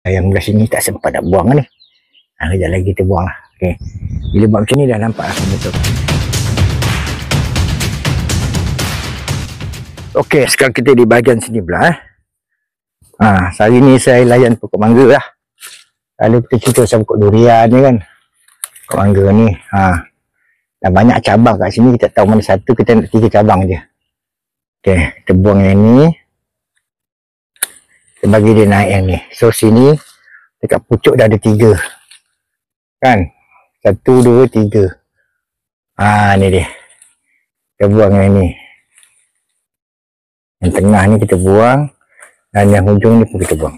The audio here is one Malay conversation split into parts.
Yang belah sini tak sempat nak buang ni. Kejap lagi kita buang lah. Okay. Bila buat macam ni dah nampak lah betul. Okey, sekarang kita di bahagian sini pula. Hari ni saya layan pokok mangga lah. Lalu kita cerita pasal pokok durian ni kan. Pokok mangga ni. Dan banyak cabang kat sini, kita tahu mana satu, kita nak 3 cabang je. Okey, kita buang yang ni. Kita bagi dia naik yang ni. So sini, dekat pucuk dah ada 3. Kan? 1, 2, 3. Ni dia. Kita buang yang ni. Yang tengah ni kita buang. Dan yang hujung ni pun kita buang.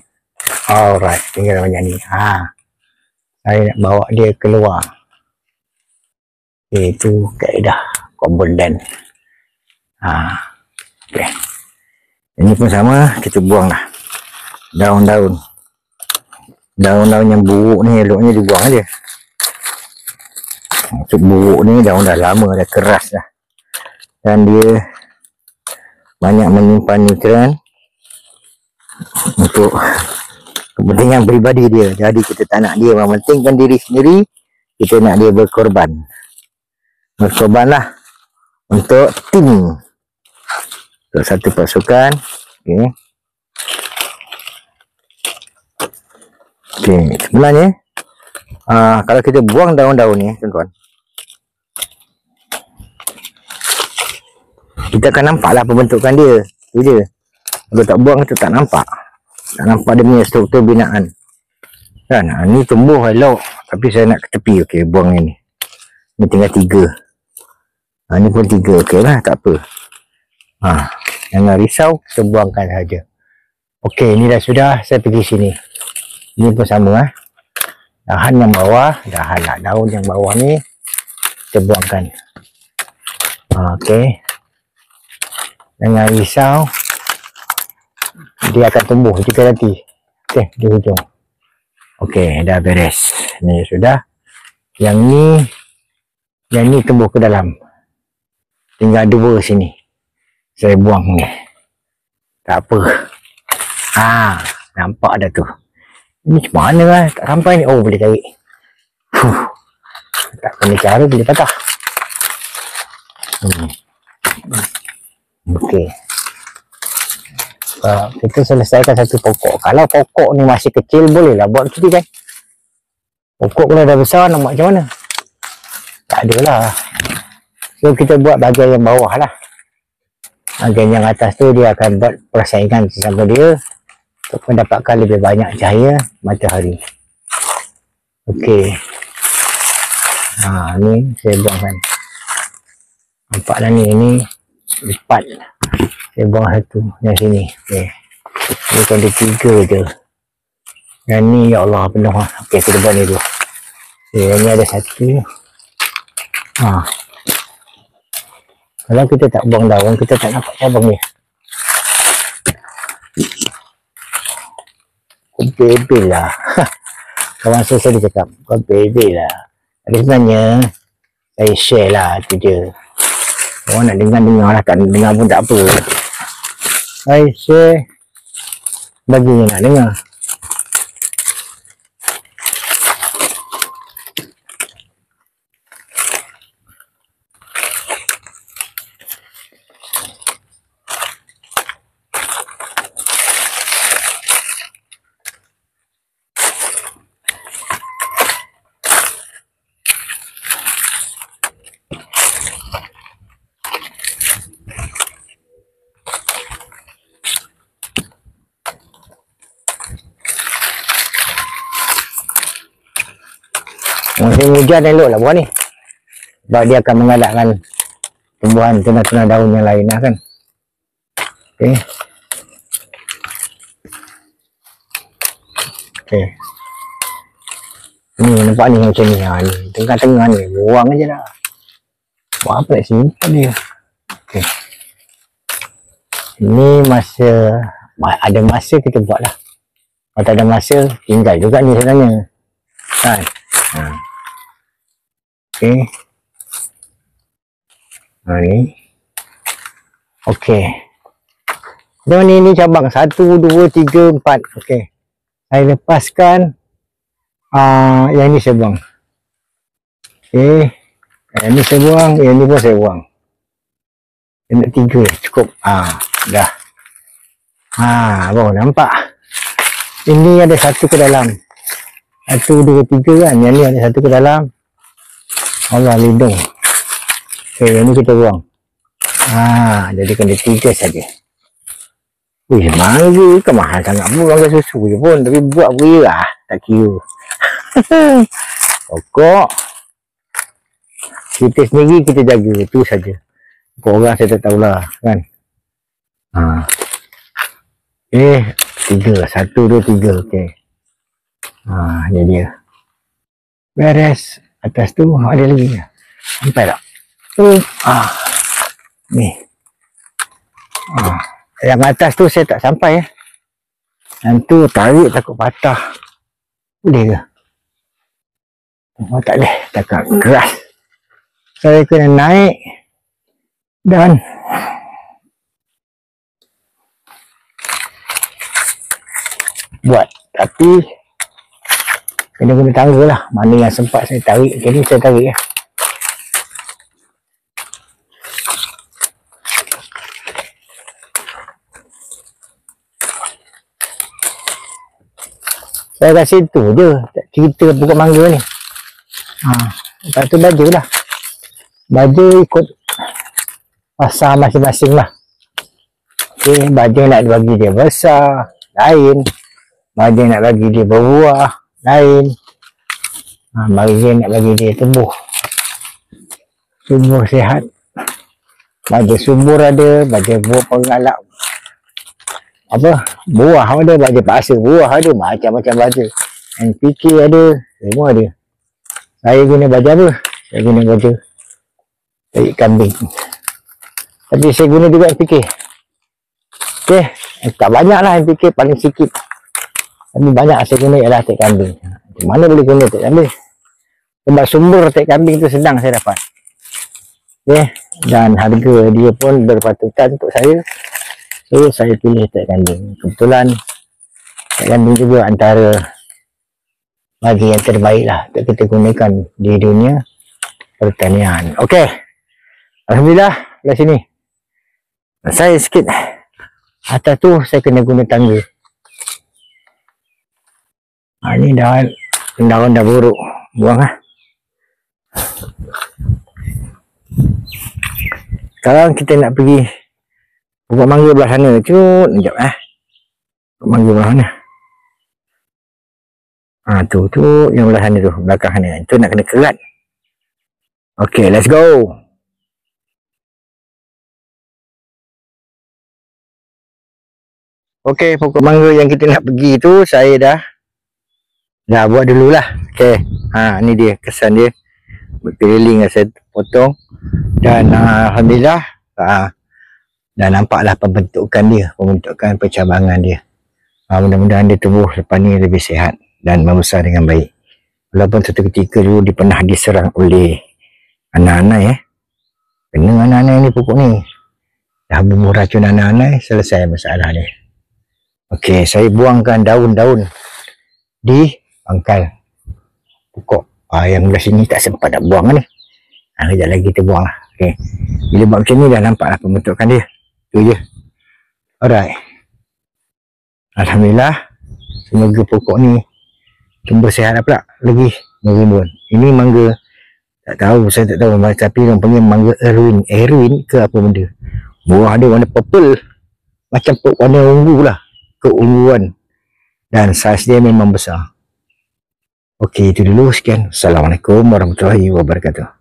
Alright, tinggal banyak ni. Saya nak bawa dia keluar. Itu kaedah komponen. Okay. Ini pun sama, kita buang lah. Daun-daun. Daun-daun yang buruk ni, eloknya dibuang aja. Untuk buruk ni, daun dah lama, dah keras dah. Dan dia banyak menyimpan nutrien untuk kepentingan peribadi dia. Jadi kita tak nak dia mementingkan diri sendiri, kita nak dia berkorban. Berkorbanlah untuk tim, untuk satu pasukan. Okey, sebenarnya kalau kita buang daun-daun ni, tuan-tuan, kita akan nampak lah pembentukan dia. Itu je. Kalau tak buang tu tak nampak. Tak nampak dia punya struktur binaan. Kan? Ni tumbuh elok. Tapi saya nak ke tepi. Okey, buang ni. Ni tinggal 3. Ni pun 3. Okey lah, tak apa. Jangan risau, kita buangkan saja. Okey, ni dah sudah. Saya pergi sini. Ni pun sama. Dahan yang bawah. Dahan lah. Daun yang bawah ni kita buangkan. Okey. Jangan risau, dia akan tumbuh juga nanti. Okey, di hujung. Okey, dah beres. Ni sudah. Yang ni tumbuh ke dalam. Tinggal 2 sini. Saya buang ni. Tak apa. Nampak dah tu. Ini macam mana lah? Tak sampai ni. Oh, boleh tarik. Tak kena cara, boleh patah. Okey. Kita selesaikan satu pokok. Kalau pokok ni masih kecil, bolehlah buat macam ni kan. Pokok kalau dah besar, nak buat macam mana? Tak adalah. So kita buat bahagian yang bawah lah. Bahagian yang atas tu dia akan buat persaingan sesama dia untuk mendapatkan lebih banyak cahaya matahari. Okey. Ni saya buangkan. Nampaklah ni lipat. Saya buang satu yang sini. Okey. Ni kan ada 3 je. Dan ni ya Allah penuh lah. Okey, kita buang ni dulu. Okey, ni ada 1. Kalau kita tak buang daun, kita tak nampak cabang dia. Kau bebel lah. Kawan saya cakap, kau bebel lah. Tapi sebenarnya saya share lah, tu je. Orang nak dengar lah, tak dengar pun tak apa. Saya share bagi yang nak dengar. Musim hujan elok lah buah ni. Sebab dia akan mengalahkan tumbuhan tunas-tunas daun yang lain lah kan. Okey. Okey. Ni nampak ni macam ni. Ni tengah-tengah ni. Buang aje dah. Buat apa nak simpan dia. Okey. Ini ada masa kita buat lah. Kalau tak ada masa, tinggal juga ni sebenarnya. Kan? Okey. Ni. Okey. Dan ni cabang 1, 2, 3, 4. Okey. Saya lepaskan. Yang ni saya buang. Okey. Yang ni saya buang. Yang ni pun saya buang. Kena 3. Cukup. Dah. Baru nampak. Ini ada 1 ke dalam. 1, 2, 3 kan. Yang ni ada 1 ke dalam. Allah lindung. Okey, yang ni kita buang. Jadi kena 3 saja. Wih, mangga kan mahal sangat pun. Mangga susu je pun. Tapi buat beri lah. Tak kira. Pokok. Kita sendiri kita jaga. Itu saja. Pokok orang saya tak tahulah. Kan? 3. 1, 2, 3. Okey. Ni dia. Beres. Atas tu ada lagi. Sampai tak? Ni. Yang atas tu saya tak sampai. Yang tu tarik takut patah. Boleh ke? Tak boleh. Takut keras. Saya kena naik. Dan buat. Tapi kena guna tangga lah. Mana yang sempat saya tarik. Jadi saya tarik ya. Saya kasi tu je. Cerita pokok mangga ni. Lepas tu baju lah. Baju ikut pasar masing-masing lah. Okay, baju nak bagi dia besar. Lain. Baju nak bagi dia berbuah. Lain. Baju nak bagi dia tumbuh. Tumbuh sihat. Baju subur ada. Baju buah pengalak. Buah ada. Baju pasir buah ada. Macam-macam baju. NPK ada. Semua ada. Saya guna baju apa? Saya guna baju tarik kambing. Tapi saya guna juga NPK. Okay. Tak banyak lah NPK. Paling sikit. Tapi banyak saya guna ialah tarik kambing. Mana boleh guna tarik kambing? Sebab sumber tarik kambing tu sedang saya dapat. Okay. Dan harga dia pun berpatutan untuk saya. So saya pilih tarik kambing. Kebetulan tarik kambing juga antara bagi yang terbaik lah untuk kita gunakan di dunia pertanian. Okey. Alhamdulillah dari sini. Saya sikit. Atas tu saya kena guna tangga. Ini daun dah buruk. Buang lah. Sekarang kita nak pergi pokok mangga belah sana. Cut. Sekejap pokok mangga belah mana? Tu yang belah sana tu, belakang sana. Itu nak kena kerat. Okay, let's go. Okay, pokok mangga yang kita nak pergi tu saya dah buat dululah. Okay, ni dia kesan dia. Berkeliling saya potong dan alhamdulillah dah nampaklah pembentukan dia, pembentukan percabangan dia. Mudah-mudahan dia tumbuh lepas ni lebih sihat dan membesar dengan baik. Walaupun satu ketika dulu dia pernah diserang oleh anak-anak kena anak-anak ni pokok ni. Dah bunuh racun anak-anak, selesai masalah dia. Okey, saya buangkan daun-daun di pangkal pokok. Yang belah sini tak sempat nak buang ni. Kejap lagi kita buang lah. Okey. Bila buat macam ni dah nampaklah pembentukan dia. Tu je. Alright. Alhamdulillah. Semoga pokok ni tumbuh sihat pula lagi merimbun. Ini mangga tak tahu, saya tak tahu, tapi orang panggil mangga Erwin ke apa benda. Buah dia warna purple macam warna ungu lah, keunguan, dan saiz dia memang besar. Okey, itu dulu, sekian. Assalamualaikum warahmatullahi wabarakatuh.